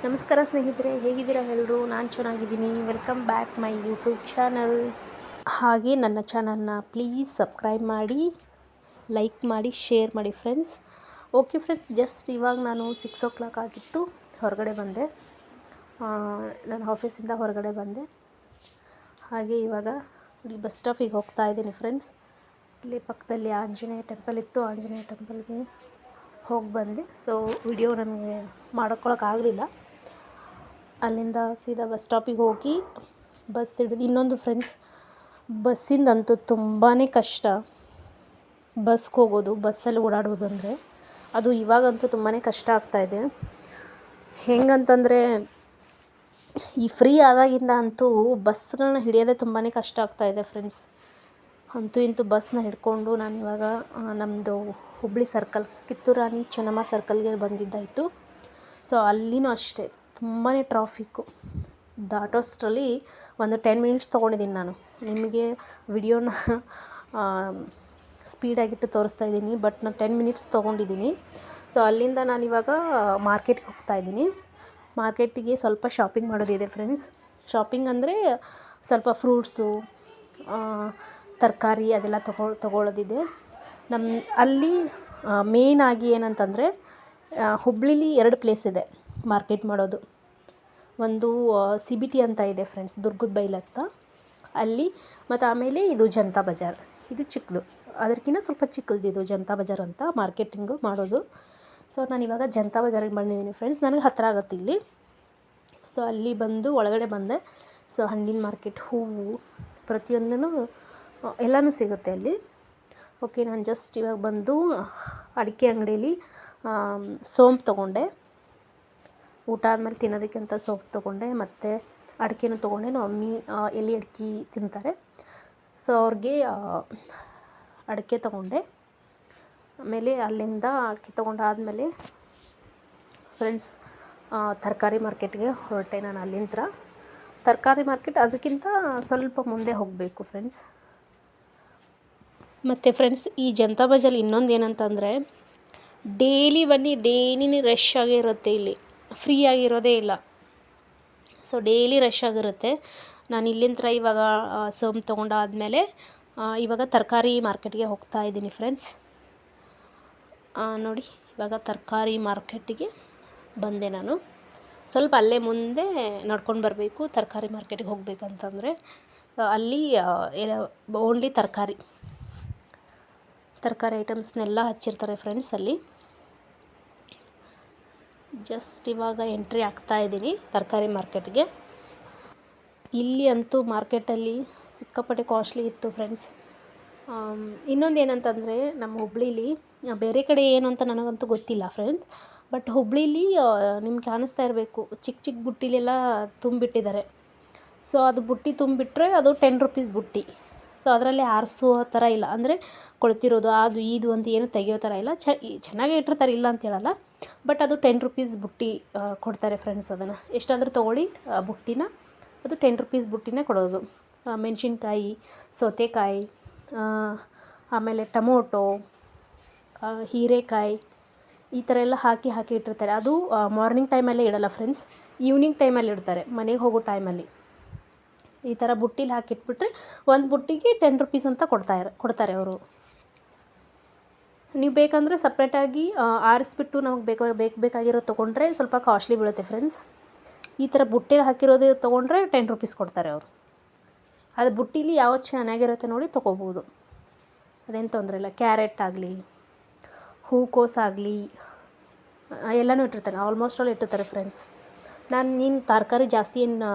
ನಮಸ್ಕಾರ ಸ್ನೇಹಿತರೆ, ಹೇಗಿದ್ದೀರಾ ಎಲ್ಲರೂ? ನಾನು ಚೆನ್ನಾಗಿದ್ದೀನಿ. Welcome back my YouTube channel. ಹಾಗೆ ನನ್ನ ಚಾನಲ್ನ ಪ್ಲೀಸ್ ಸಬ್ಸ್ಕ್ರೈಬ್ ಮಾಡಿ, ಲೈಕ್ ಮಾಡಿ, ಶೇರ್ ಮಾಡಿ ಫ್ರೆಂಡ್ಸ್. ಓಕೆ ಫ್ರೆಂಡ್ಸ್, ಜಸ್ಟ್ ಇವಾಗ ನಾನು 6 o'clock ಆಗಿತ್ತು, ಹೊರಗಡೆ ಬಂದೆ. ನಾನು ಆಫೀಸಿಂದ ಹೊರಗಡೆ ಬಂದೆ. ಹಾಗೆ ಇವಾಗ ಇಲ್ಲಿ ಬಸ್ ಸ್ಟಾಪಿಗೆ ಹೋಗ್ತಾ ಇದ್ದೀನಿ ಫ್ರೆಂಡ್ಸ್. ಇಲ್ಲಿ ಪಕ್ಕದಲ್ಲಿ ಆಂಜನೇಯ ಟೆಂಪಲ್ ಇತ್ತು, ಆಂಜನೇಯ ಟೆಂಪಲ್ಗೆ ಹೋಗಿ ಬಂದೆ. ಸೊ ವಿಡಿಯೋ ನನಗೆ ಮಾಡ್ಕೊಳ್ಳೋಕ್ಕಾಗಲಿಲ್ಲ. ಅಲ್ಲಿಂದ ಸೀದಾ ಬಸ್ ಸ್ಟಾಪಿಗೆ ಹೋಗಿ ಬಸ್ ಹಿಡಿದು ಇನ್ನೊಂದು ಫ್ರೆಂಡ್ಸ್, ಬಸ್ಸಿಂದಂತೂ ತುಂಬಾ ಕಷ್ಟ. ಬಸ್ಗೆ ಹೋಗೋದು, ಬಸ್ಸಲ್ಲಿ ಓಡಾಡೋದು ಅಂದರೆ ಅದು ಇವಾಗಂತೂ ತುಂಬಾ ಕಷ್ಟ ಆಗ್ತಾಯಿದೆ. ಹೆಂಗಂತಂದರೆ ಈ ಫ್ರೀ ಆದಾಗಿಂದ ಅಂತೂ ಬಸ್ಗಳನ್ನ ಹಿಡಿಯೋದೇ ತುಂಬಾ ಕಷ್ಟ ಆಗ್ತಾಯಿದೆ ಫ್ರೆಂಡ್ಸ್. ಅಂತೂ ಇಂತೂ ಬಸ್ನ ಹಿಡ್ಕೊಂಡು ನಾನು ಇವಾಗ ನಮ್ಮದು ಹುಬ್ಬಳ್ಳಿ ಸರ್ಕಲ್, ಕಿತ್ತೂರು ರಾಣಿ ಚೆನ್ನಮ್ಮ ಸರ್ಕಲ್ಗೆ ಬಂದಿದ್ದಾಯಿತು. ಸೊ ಅಲ್ಲಿನೂ ಅಷ್ಟೇ ತುಂಬಾ ಟ್ರಾಫಿಕ್ಕು. ದಾಟೋಷ್ಟರಲ್ಲಿ ಒಂದು 10 minutes ತೊಗೊಂಡಿದ್ದೀನಿ ನಾನು. ನಿಮಗೆ ವಿಡಿಯೋನ ಸ್ಪೀಡಾಗಿಟ್ಟು ತೋರಿಸ್ತಾ ಇದ್ದೀನಿ, ಬಟ್ ನಾನು 10 minutes ತೊಗೊಂಡಿದ್ದೀನಿ. ಸೊ ಅಲ್ಲಿಂದ ನಾನಿವಾಗ ಮಾರ್ಕೆಟ್ಗೆ ಹೋಗ್ತಾಯಿದ್ದೀನಿ. ಮಾರ್ಕೆಟಿಗೆ ಸ್ವಲ್ಪ ಶಾಪಿಂಗ್ ಮಾಡೋದಿದೆ ಫ್ರೆಂಡ್ಸ್. ಶಾಪಿಂಗ್ ಅಂದರೆ ಸ್ವಲ್ಪ ಫ್ರೂಟ್ಸು, ತರಕಾರಿ ಅದೆಲ್ಲ ತೊಗೊಳ್ಳೋದಿದೆ. ಅಲ್ಲಿ ಮೇಯ್ನಾಗಿ ಏನಂತಂದರೆ ಹುಬ್ಬಳ್ಳಿಲಿ 2 ಪ್ಲೇಸ್ ಇದೆ ಮಾರ್ಕೆಟ್ ಮಾಡೋದು. ಒಂದು CBT ಅಂತ ಇದೆ ಫ್ರೆಂಡ್ಸ್, ದುರ್ಗದ ಬೈಲ್ ಅಂತ, ಅಲ್ಲಿ. ಮತ್ತು ಆಮೇಲೆ ಇದು ಜನತಾ ಬಜಾರ್, ಇದು ಚಿಕ್ಕದು, ಅದಕ್ಕಿಂತ ಸ್ವಲ್ಪ ಚಿಕ್ಕದು ಇದು ಜನತಾ ಬಜಾರ್ ಅಂತ ಮಾರ್ಕೆಟಿಂಗು ಮಾಡೋದು. ಸೊ ನಾನಿವಾಗ ಜನತಾ ಬಜಾರಿಗೆ ಬಂದಿದ್ದೀನಿ ಫ್ರೆಂಡ್ಸ್, ನನಗೆ ಹತ್ತಿರ ಆಗುತ್ತೆ ಇಲ್ಲಿ. ಸೊ ಅಲ್ಲಿ ಬಂದು ಒಳಗಡೆ ಬಂದೆ. ಸೊ ಹಣ್ಣಿನ ಮಾರ್ಕೆಟ್, ಹೂವು, ಪ್ರತಿಯೊಂದೂ ಎಲ್ಲನೂ ಸಿಗುತ್ತೆ ಅಲ್ಲಿ. ಓಕೆ, ನಾನು ಜಸ್ಟ್ ಇವಾಗ ಬಂದು ಅಡಿಕೆ ಅಂಗಡಿಯಲ್ಲಿ ಸೋಂಪು ತೊಗೊಂಡೆ. ಊಟ ಆದಮೇಲೆ ತಿನ್ನೋದಕ್ಕೆ ಅಂತ ಸೋಂಪು ತೊಗೊಂಡೆ, ಮತ್ತು ಅಡಿಕೆನೂ ತೊಗೊಂಡೆ. ನಮ್ಮ ಮಮ್ಮಿ ಎಲೆ ಅಡಿಕೆ ತಿಂತಾರೆ, ಸೊ ಅವ್ರಿಗೆ ಅಡಿಕೆ ತೊಗೊಂಡೆ. ಆಮೇಲೆ ಅಲ್ಲಿಂದ ಅಡಿಕೆ ತೊಗೊಂಡಾದಮೇಲೆ ಫ್ರೆಂಡ್ಸ್ ತರಕಾರಿ ಮಾರ್ಕೆಟ್ಗೆ ಹೊರಟೆ ನಾನು. ಅಲ್ಲಿಂದ ತರಕಾರಿ ಮಾರ್ಕೆಟ್ ಅದಕ್ಕಿಂತ ಸ್ವಲ್ಪ ಮುಂದೆ ಹೋಗಬೇಕು ಫ್ರೆಂಡ್ಸ್. ಮತ್ತು ಫ್ರೆಂಡ್ಸ್, ಈ ಜನತಾ ಬಜಾರ್ ಇನ್ನೊಂದು ಏನಂತಂದರೆ ಡೈಲಿ ಬನ್ನಿ, ಡೈಲಿನೇ ರಶ್ ಆಗೇ ಇರುತ್ತೆ. ಇಲ್ಲಿ ಫ್ರೀ ಆಗಿರೋದೇ ಇಲ್ಲ. ಸೊ ಡೈಲಿ ರಶ್ ಆಗಿರುತ್ತೆ. ನಾನು ಇಲ್ಲಿಂದ ಇವಾಗ ಸೋಂಪು ತೊಗೊಂಡಾದಮೇಲೆ ಇವಾಗ ತರಕಾರಿ ಮಾರ್ಕೆಟ್ಗೆ ಹೋಗ್ತಾ ಇದ್ದೀನಿ ಫ್ರೆಂಡ್ಸ್. ನೋಡಿ, ಇವಾಗ ತರಕಾರಿ ಮಾರ್ಕೆಟಿಗೆ ಬಂದೆ ನಾನು. ಸ್ವಲ್ಪ ಅಲ್ಲೇ ಮುಂದೆ ನಡ್ಕೊಂಡು ಬರಬೇಕು ತರಕಾರಿ ಮಾರ್ಕೆಟಿಗೆ ಹೋಗ್ಬೇಕಂತಂದರೆ. ಅಲ್ಲಿ ಓನ್ಲಿ ತರಕಾರಿ ಐಟಮ್ಸ್ನೆಲ್ಲ ಹಚ್ಚಿರ್ತಾರೆ ಫ್ರೆಂಡ್ಸ್ ಅಲ್ಲಿ. ಜಸ್ಟ್ ಇವಾಗ ಎಂಟ್ರಿ ಆಗ್ತಾ ಇದ್ದೀನಿ ತರಕಾರಿ ಮಾರ್ಕೆಟ್ಗೆ. ಇಲ್ಲಿ ಅಂತೂ ಮಾರ್ಕೆಟಲ್ಲಿ ಸಿಕ್ಕಾಪಟ್ಟೆ ಕಾಸ್ಟ್ಲಿ ಇತ್ತು ಫ್ರೆಂಡ್ಸ್. ಇನ್ನೊಂದು ಏನಂತಂದರೆ ನಮ್ಮ ಹುಬ್ಳಿಲಿ, ಬೇರೆ ಕಡೆ ಏನು ಅಂತ ನನಗಂತೂ ಗೊತ್ತಿಲ್ಲ ಫ್ರೆಂಡ್ಸ್, ಬಟ್ ಹುಬ್ಳಿಲಿ ನಿಮ್ಗೆ ಕಾಣಿಸ್ತಾ ಇರಬೇಕು, ಚಿಕ್ಕ ಚಿಕ್ಕ ಬುಟ್ಟಿಲೆಲ್ಲ ತುಂಬಿಟ್ಟಿದ್ದಾರೆ. ಸೊ ಅದು ಬುಟ್ಟಿ ತುಂಬಿಟ್ರೆ ಅದು 10 rupees ಬುಟ್ಟಿ. ಸೊ ಅದರಲ್ಲಿ ಆರಿಸೋ ಥರ ಇಲ್ಲ, ಅಂದರೆ ಕೊಳ್ತಿರೋದು ಅದು ಇದು ಅಂತ ಏನು ತೆಗಿಯೋ ಥರ ಇಲ್ಲ. ಚೆನ್ನಾಗೇ ಇಟ್ಟಿರ್ತಾರೆ, ಇಲ್ಲ ಅಂತ ಹೇಳಲ್ಲ, ಬಟ್ ಅದು 10 rupees ಬುಟ್ಟಿ ಕೊಡ್ತಾರೆ ಫ್ರೆಂಡ್ಸ್. ಅದನ್ನು ಎಷ್ಟಾದರೂ ತೊಗೊಳ್ಳಿ ಬುಟ್ಟಿನ, ಅದು 10 rupees ಬುಟ್ಟಿನೇ ಕೊಡೋದು. ಮೆಣಸಿನ್ಕಾಯಿ, ಸೌತೆಕಾಯಿ, ಆಮೇಲೆ ಟೊಮೊಟೊ, ಹೀರೆಕಾಯಿ, ಈ ಥರ ಎಲ್ಲ ಹಾಕಿ ಇಟ್ಟಿರ್ತಾರೆ. ಅದು ಮಾರ್ನಿಂಗ್ ಟೈಮಲ್ಲೇ ಇಡೋಲ್ಲ ಫ್ರೆಂಡ್ಸ್, ಈವ್ನಿಂಗ್ ಟೈಮಲ್ಲಿ ಇಡ್ತಾರೆ, ಮನೆಗೆ ಹೋಗೋ ಟೈಮಲ್ಲಿ. ಈ ಥರ ಬುಟ್ಟಿಲಿ ಹಾಕಿಟ್ಬಿಟ್ರೆ ಒಂದು ಬುಟ್ಟಿಗೆ 10 rupees ಅಂತ ಕೊಡ್ತಾರೆ ಅವರು. ನೀವು ಬೇಕಂದರೆ ಸಪ್ರೇಟಾಗಿ ಆರಿಸ್ಬಿಟ್ಟು ನಮಗೆ ಬೇಕಾಗಿರೋದು ತೊಗೊಂಡ್ರೆ ಸ್ವಲ್ಪ ಕಾಸ್ಟ್ಲಿ ಬೀಳುತ್ತೆ ಫ್ರೆಂಡ್ಸ್. ಈ ಥರ ಬುಟ್ಟಿಗೆ ಹಾಕಿರೋದು ತೊಗೊಂಡ್ರೆ 10 rupees ಕೊಡ್ತಾರೆ ಅವರು. ಅದು ಬುಟ್ಟೀಲಿ ಯಾವ್ದು ಚೆನ್ನಾಗಿರುತ್ತೆ ನೋಡಿ ತೊಗೋಬೋದು, ಅದೇನು ತೊಂದರೆ ಇಲ್ಲ. ಕ್ಯಾರೆಟ್ ಆಗಲಿ, ಹೂಕೋಸಾಗಲಿ, ಎಲ್ಲನೂ ಇಟ್ಟಿರ್ತಾರೆ, ಆಲ್ಮೋಸ್ಟ್ ಆಲ್ ಇಟ್ಟಿರ್ತಾರೆ ಫ್ರೆಂಡ್ಸ್. ನೀನು ತರಕಾರಿ ಜಾಸ್ತಿ ಏನು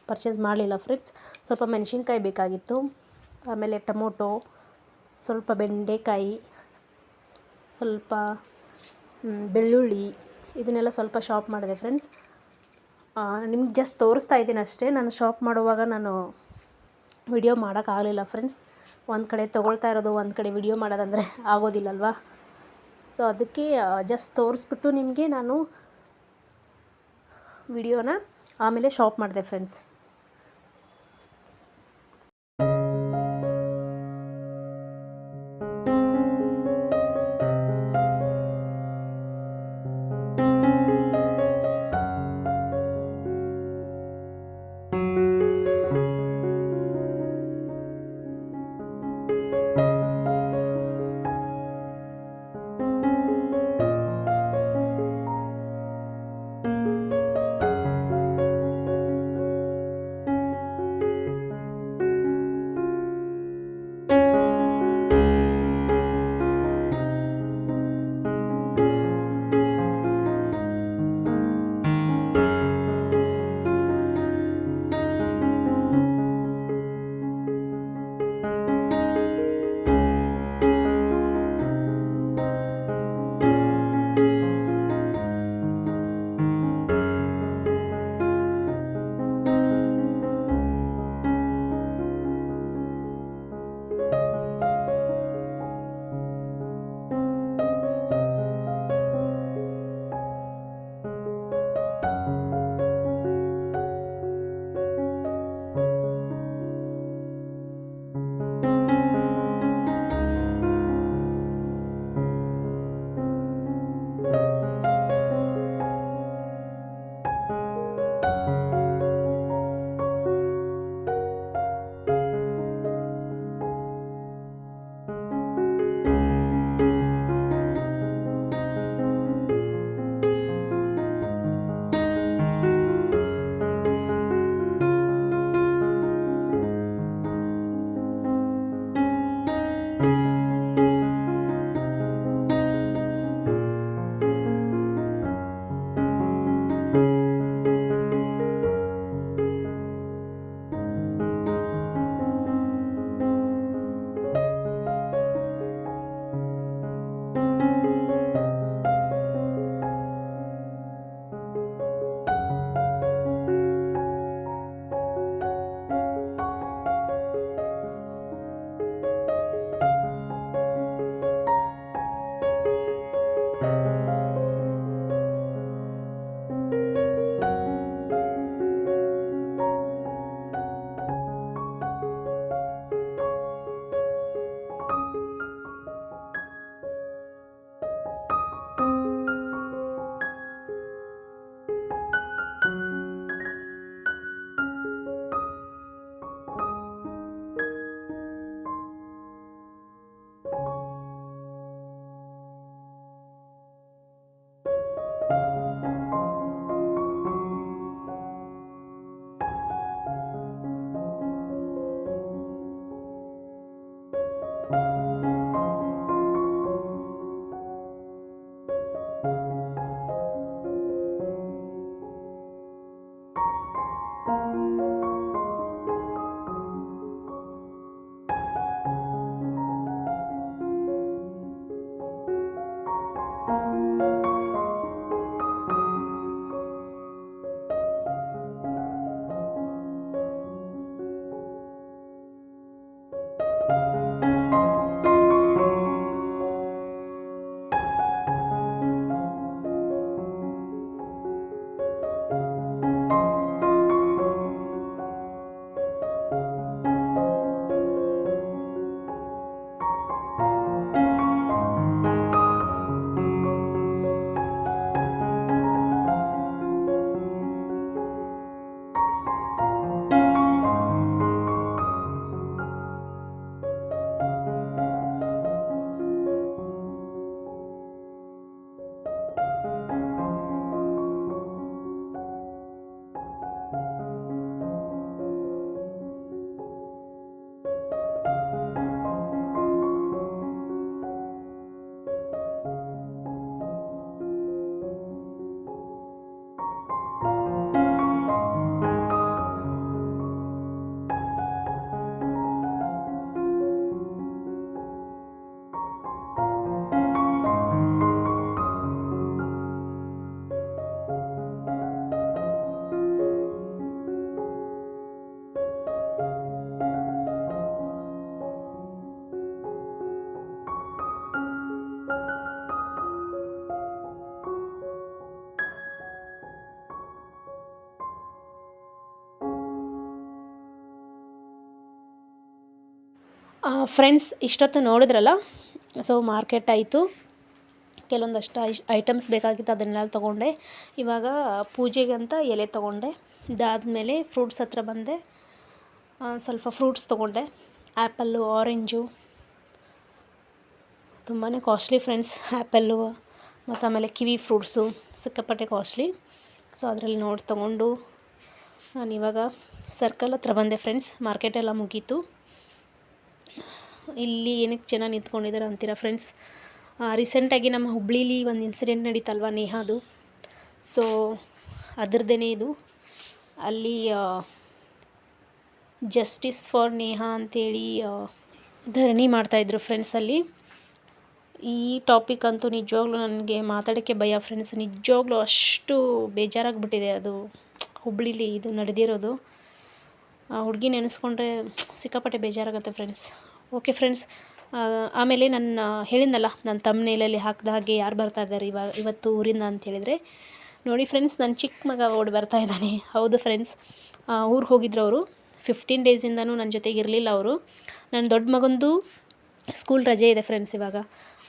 ಪರ್ಚೇಸ್ ಮಾಡಲಿಲ್ಲ ಫ್ರೆಂಡ್ಸ್. ಸ್ವಲ್ಪ ಮೆಣಸಿನ್ಕಾಯಿ ಬೇಕಾಗಿತ್ತು, ಆಮೇಲೆ ಟೊಮೊಟೊ, ಸ್ವಲ್ಪ ಬೆಂಡೆಕಾಯಿ, ಸ್ವಲ್ಪ ಬೆಳ್ಳುಳ್ಳಿ, ಇದನ್ನೆಲ್ಲ ಸ್ವಲ್ಪ ಶಾಪ್ ಮಾಡಿದೆ ಫ್ರೆಂಡ್ಸ್. ನಿಮ್ಗೆ ಜಸ್ಟ್ ತೋರಿಸ್ತಾ ಇದ್ದೀನಿ ಅಷ್ಟೇ. ನಾನು ಶಾಪ್ ಮಾಡುವಾಗ ನಾನು ವಿಡಿಯೋ ಮಾಡೋಕ್ಕಾಗಲಿಲ್ಲ ಫ್ರೆಂಡ್ಸ್. ಒಂದು ಕಡೆ ತೊಗೊಳ್ತಾ ಇರೋದು, ಒಂದು ಕಡೆ ವಿಡಿಯೋ ಮಾಡೋದಂದರೆ ಆಗೋದಿಲ್ಲಲ್ವ. ಸೊ ಅದಕ್ಕೆ ಜಸ್ಟ್ ತೋರಿಸ್ಬಿಟ್ಟು ನಿಮಗೆ ನಾನು ವಿಡಿಯೋನ ಆಮೇಲೆ ಶಾಪ್ ಮಾಡಿದೆ ಫ್ರೆಂಡ್ಸ್. ಫ್ರೆಂಡ್ಸ್, ಇಷ್ಟೊತ್ತು ನೋಡಿದ್ರಲ್ಲ. ಸೊ ಮಾರ್ಕೆಟ್ ಆಯಿತು, ಕೆಲವೊಂದಷ್ಟು ಐಟಮ್ಸ್ ಬೇಕಾಗಿತ್ತು, ಅದನ್ನೆಲ್ಲ ತೊಗೊಂಡೆ. ಇವಾಗ ಪೂಜೆಗಂತ ಎಲೆ ತೊಗೊಂಡೆ. ಇದಾದಮೇಲೆ ಫ್ರೂಟ್ಸ್ ಹತ್ರ ಬಂದೆ. ಸ್ವಲ್ಪ ಫ್ರೂಟ್ಸ್ ತೊಗೊಂಡೆ. ಆ್ಯಪಲ್ಲು, ಆರೆಂಜು ತುಂಬಾ ಕಾಸ್ಟ್ಲಿ ಫ್ರೆಂಡ್ಸ್. ಆ್ಯಪಲ್ಲು ಮತ್ತು ಆಮೇಲೆ ಕಿವಿ ಫ್ರೂಟ್ಸು ಸಿಕ್ಕಾಪಟ್ಟೆ ಕಾಸ್ಟ್ಲಿ. ಸೊ ಅದರಲ್ಲಿ ನೋಡಿ ತೊಗೊಂಡು ನಾನಿವಾಗ ಸರ್ಕಲ್ ಹತ್ರ ಬಂದೆ ಫ್ರೆಂಡ್ಸ್. ಮಾರ್ಕೆಟೆಲ್ಲ ಮುಗೀತು. ಇಲ್ಲಿ ಏನಕ್ಕೆ ಜನ ನಿಂತ್ಕೊಂಡಿದ್ದಾರೆ ಅಂತೀರಾ ಫ್ರೆಂಡ್ಸ್? ರೀಸೆಂಟಾಗಿ ನಮ್ಮ ಹುಬ್ಳೀಲಿ ಒಂದು ಇನ್ಸಿಡೆಂಟ್ ನಡೀತಲ್ವ, ನೇಹಾದು. ಸೊ ಅದರದ್ದೇ ಇದು. ಅಲ್ಲಿ ಜಸ್ಟಿಸ್ ಫಾರ್ ನೇಹಾ ಅಂತೇಳಿ ಧರಣಿ ಮಾಡ್ತಾಯಿದ್ರು ಫ್ರೆಂಡ್ಸ್. ಅಲ್ಲಿ ಈ ಟಾಪಿಕ್ ಅಂತೂ ನಿಜವಾಗ್ಲೂ ನನಗೆ ಮಾತಾಡೋಕ್ಕೆ ಭಯ ಫ್ರೆಂಡ್ಸ್. ನಿಜವಾಗ್ಲೂ ಅಷ್ಟು ಬೇಜಾರಾಗಿಬಿಟ್ಟಿದೆ ಅದು ಹುಬ್ಳೀಲಿ ಇದು ನಡೆದಿರೋದು. ಆ ಹುಡುಗಿ ನೆನೆಸ್ಕೊಂಡ್ರೆ ಸಿಕ್ಕಾಪಟ್ಟೆ ಬೇಜಾರಾಗುತ್ತೆ ಫ್ರೆಂಡ್ಸ್. ಓಕೆ ಫ್ರೆಂಡ್ಸ್, ಆಮೇಲೆ ನನ್ನ ಹೇಳಿದ್ನಲ್ಲ, ನನ್ನ ತಮ್ಮನೇಲಲ್ಲಿ ಹಾಕಿದ ಹಾಗೆ ಯಾರು ಬರ್ತಾ ಇದ್ದಾರೆ ಇವತ್ತು ಊರಿಂದ ಅಂತ ಹೇಳಿದರೆ, ನೋಡಿ ಫ್ರೆಂಡ್ಸ್, ನನ್ನ ಚಿಕ್ಕ ಮಗ ಓಡಿ ಬರ್ತಾ ಇದ್ದಾನೆ. ಹೌದು ಫ್ರೆಂಡ್ಸ್, ಊರಿಗೆ ಹೋಗಿದ್ರು ಅವರು. 15 ಡೇಸಿಂದನೂ ನನ್ನ ಜೊತೆಗೆ ಇರಲಿಲ್ಲ ಅವರು. ನನ್ನ ದೊಡ್ಡ ಮಗಂದು ಸ್ಕೂಲ್ ರಜೆ ಇದೆ ಫ್ರೆಂಡ್ಸ್ ಇವಾಗ.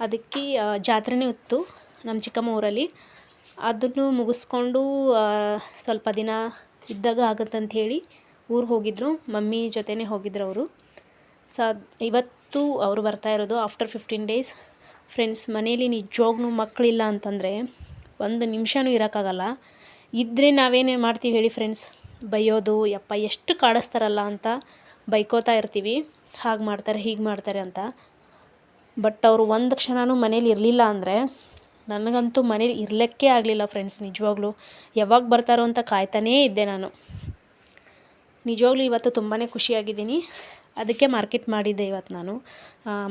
ಅದಕ್ಕೆ ಜಾತ್ರೆನೇ ಇತ್ತು ನಮ್ಮ ಚಿಕ್ಕಮ್ಮ ಊರಲ್ಲಿ. ಅದನ್ನು ಮುಗಿಸ್ಕೊಂಡು ಸ್ವಲ್ಪ ದಿನ ಇದ್ದಾಗ ಆಗುತ್ತಂತ ಹೇಳಿ ಊರಿಗೆ ಹೋಗಿದ್ದರು. ಮಮ್ಮಿ ಜೊತೆನೇ ಹೋಗಿದ್ರು ಅವರು. ಸೊ ಇವತ್ತು ಅವರು ಬರ್ತಾ ಇರೋದು ಆಫ್ಟರ್ 15 ಡೇಸ್ ಫ್ರೆಂಡ್ಸ್. ಮನೇಲಿ ನಿಜವಾಗ್ಲೂ ಮಕ್ಕಳಿಲ್ಲ ಅಂತಂದರೆ ಒಂದು ನಿಮಿಷನೂ ಇರೋಕ್ಕಾಗಲ್ಲ. ಇದ್ದರೆ ನಾವೇನೇ ಮಾಡ್ತೀವಿ ಹೇಳಿ ಫ್ರೆಂಡ್ಸ್? ಬೈಯೋದು, ಯಪ್ಪ ಎಷ್ಟು ಕಾಡಿಸ್ತಾರಲ್ಲ ಅಂತ ಬೈಕೋತಾ ಇರ್ತೀವಿ, ಹಾಗೆ ಮಾಡ್ತಾರೆ ಹೀಗೆ ಮಾಡ್ತಾರೆ ಅಂತ. ಬಟ್ ಅವರು ಒಂದು ಕ್ಷಣವೂ ಮನೇಲಿ ಇರಲಿಲ್ಲ ಅಂದರೆ ನನಗಂತೂ ಮನೇಲಿ ಇರಲಿಕ್ಕೆ ಆಗಲಿಲ್ಲ ಫ್ರೆಂಡ್ಸ್. ನಿಜವಾಗ್ಲೂ ಯಾವಾಗ ಬರ್ತಾರೋ ಅಂತ ಕಾಯ್ತಾನೇ ಇದ್ದೆ ನಾನು. ನಿಜವಾಗ್ಲೂ ಇವತ್ತು ತುಂಬಾ ಖುಷಿಯಾಗಿದ್ದೀನಿ. ಅದಕ್ಕೆ ಮಾರ್ಕೆಟ್ ಮಾಡಿದ್ದೆ ಇವತ್ತು ನಾನು.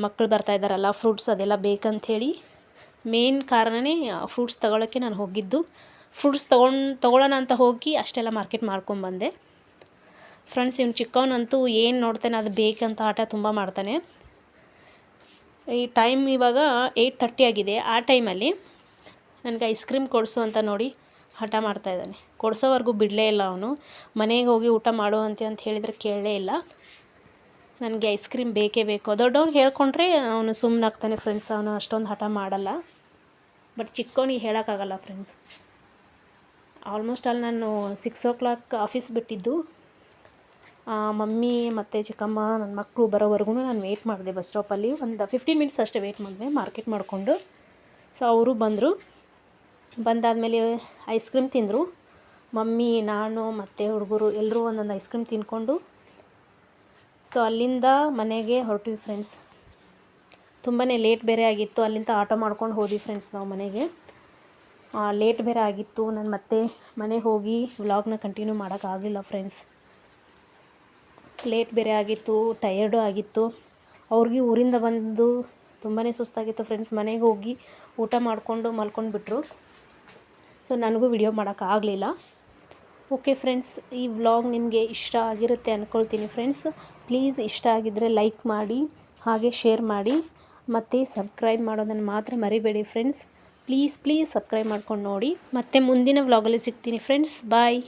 ಮಕ್ಕಳು ಬರ್ತಾ ಇದ್ದಾರಲ್ಲ, ಫ್ರೂಟ್ಸ್ ಅದೆಲ್ಲ ಬೇಕಂಥೇಳಿ ಮೇನ್ ಕಾರಣನೇ ಫ್ರೂಟ್ಸ್ ತೊಗೊಳಕ್ಕೆ ನಾನು ಹೋಗಿದ್ದು. ಫ್ರೂಟ್ಸ್ ತೊಗೊಳ್ಳೋಣ ಅಂತ ಹೋಗಿ ಅಷ್ಟೆಲ್ಲ ಮಾರ್ಕೆಟ್ ಮಾಡ್ಕೊಂಬಂದೆ ಫ್ರೆಂಡ್ಸ್. ಇವ್ನು ಚಿಕ್ಕವನಂತೂ ಏನು ನೋಡ್ತಾನೆ ಅದು ಬೇಕಂತ ಆಟ ತುಂಬ ಮಾಡ್ತಾನೆ. ಈ ಟೈಮ್ ಇವಾಗ 8:30 ಆಗಿದೆ. ಆ ಟೈಮಲ್ಲಿ ನನಗೆ ಐಸ್ ಕ್ರೀಮ್ ಕೊಡಿಸು ಅಂತ ನೋಡಿ ಹಠ ಮಾಡ್ತಾಯಿದ್ದಾನೆ. ಕೊಡಿಸೋವರೆಗೂ ಬಿಡಲೇ ಇಲ್ಲ ಅವನು. ಮನೆಗೆ ಹೋಗಿ ಊಟ ಮಾಡು ಅಂತ ಹೇಳಿದರೆ ಕೇಳಲೇ ಇಲ್ಲ. ನನಗೆ ಐಸ್ ಕ್ರೀಮ್ ಬೇಕೇ ಬೇಕು. ದೊಡ್ಡವ್ನು ಹೇಳ್ಕೊಂಡ್ರೆ ಅವನು ಸುಮ್ಮನಾಗ್ತಾನೆ ಫ್ರೆಂಡ್ಸ್. ಅವನು ಅಷ್ಟೊಂದು ಹಠ ಮಾಡಲ್ಲ. ಬಟ್ ಚಿಕ್ಕವನಿಗೆ ಹೇಳೋಕ್ಕಾಗಲ್ಲ ಫ್ರೆಂಡ್ಸ್. ಆಲ್ಮೋಸ್ಟ್ ಅಲ್ಲಿ ನಾನು 6 o'clock ಆಫೀಸ್ ಬಿಟ್ಟಿದ್ದು. ಮಮ್ಮಿ ಮತ್ತು ಚಿಕ್ಕಮ್ಮ ನನ್ನ ಮಕ್ಕಳು ಬರೋವರೆಗೂ ನಾನು ವೆಯ್ಟ್ ಮಾಡಿದೆ ಬಸ್ ಸ್ಟಾಪಲ್ಲಿ. ಒಂದು 15 ಮಿನಿಟ್ಸ್ ಅಷ್ಟೇ ವೆಯ್ಟ್ ಮಾಡಿದೆ ಮಾರ್ಕೆಟ್ ಮಾಡಿಕೊಂಡು. ಸೊ ಅವರು ಬಂದರು. ಬಂದಾದಮೇಲೆ ಐಸ್ ಕ್ರೀಮ್ ತಿಂದರು. ಮಮ್ಮಿ, ನಾನು ಮತ್ತು ಹುಡುಗರು ಎಲ್ಲರೂ ಒಂದೊಂದು ಐಸ್ ಕ್ರೀಮ್ ತಿಂದ್ಕೊಂಡು ಸೊ ಅಲ್ಲಿಂದ ಮನೆಗೆ ಹೊರಟ್ವಿ ಫ್ರೆಂಡ್ಸ್. ತುಂಬಾ ಲೇಟ್ ಬೇರೆ ಆಗಿತ್ತು. ಅಲ್ಲಿಂದ ಆಟೋ ಮಾಡ್ಕೊಂಡು ಹೋದ್ವಿ ಫ್ರೆಂಡ್ಸ್ ನಾವು ಮನೆಗೆ. ಲೇಟ್ ಬೇರೆ ಆಗಿತ್ತು. ನಾನು ಮತ್ತೆ ಮನೆಗೆ ಹೋಗಿ ವ್ಲಾಗ್ನ ಕಂಟಿನ್ಯೂ ಮಾಡೋಕ್ಕಾಗಲಿಲ್ಲ ಫ್ರೆಂಡ್ಸ್. ಲೇಟ್ ಬೇರೆ ಆಗಿತ್ತು, ಟಯರ್ಡು ಆಗಿತ್ತು. ಅವ್ರಿಗೆ ಊರಿಂದ ಬಂದು ತುಂಬಾ ಸುಸ್ತಾಗಿತ್ತು ಫ್ರೆಂಡ್ಸ್. ಮನೆಗೆ ಹೋಗಿ ಊಟ ಮಾಡಿಕೊಂಡು ಮಲ್ಕೊಂಡ್ಬಿಟ್ರು. ಸೊ ನನಗೂ ವಿಡಿಯೋ ಮಾಡೋಕ್ಕಾಗಲಿಲ್ಲ. ಓಕೆ ಫ್ರೆಂಡ್ಸ್, ಈ ವ್ಲಾಗ್ ನಿಮಗೆ ಇಷ್ಟ ಆಗಿರುತ್ತೆ ಅಂದ್ಕೊಳ್ತೀನಿ ಫ್ರೆಂಡ್ಸ್. ಪ್ಲೀಸ್ ಇಷ್ಟ ಆಗಿದ್ದರೆ ಲೈಕ್ ಮಾಡಿ, ಹಾಗೆ ಶೇರ್ ಮಾಡಿ, ಮತ್ತು ಸಬ್ಸ್ಕ್ರೈಬ್ ಮಾಡೋದನ್ನು ಮಾತ್ರ ಮರಿಬೇಡಿ ಫ್ರೆಂಡ್ಸ್. ಪ್ಲೀಸ್ ಸಬ್ಸ್ಕ್ರೈಬ್ ಮಾಡ್ಕೊಂಡು ನೋಡಿ. ಮತ್ತೆ ಮುಂದಿನ ವ್ಲಾಗಲ್ಲಿ ಸಿಗ್ತೀನಿ ಫ್ರೆಂಡ್ಸ್. ಬಾಯ್.